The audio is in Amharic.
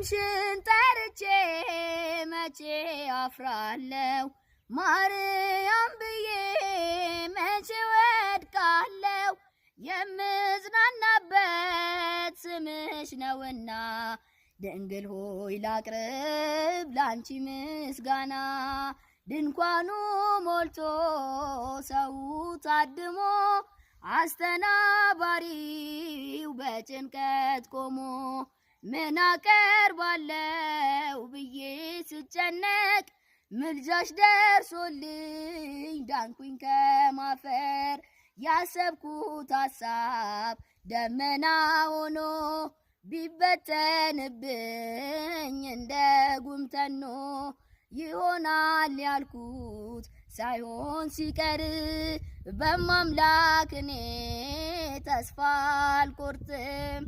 ስምሽን ጠርቼ መቼ አፍራለሁ ማርያም ብዬ መቼ ወድቃለሁ የምጽናናበት ስምሽ ነውና ድንግል ሆይ ላቅርብ ላንቺ ምስጋና ድንኳኑ ሞልቶ ሰው ታድሞ አስተናባሪው በጭንቀት ቆሞ ምን አቀርባለሁ ብዬ ስጨነቅ ምልጃሽ ደርሶልኝ ዳንኩኝ ከማፈር ያሰብኩት ሐሳብ ደመና ሆኖ ቢበተንብኝ እንደ ጉምተኖ ይሆናል ያልኩት ሳይሆን ሲቀር በማምላክ እኔ ተስፋ አልቆርጥም።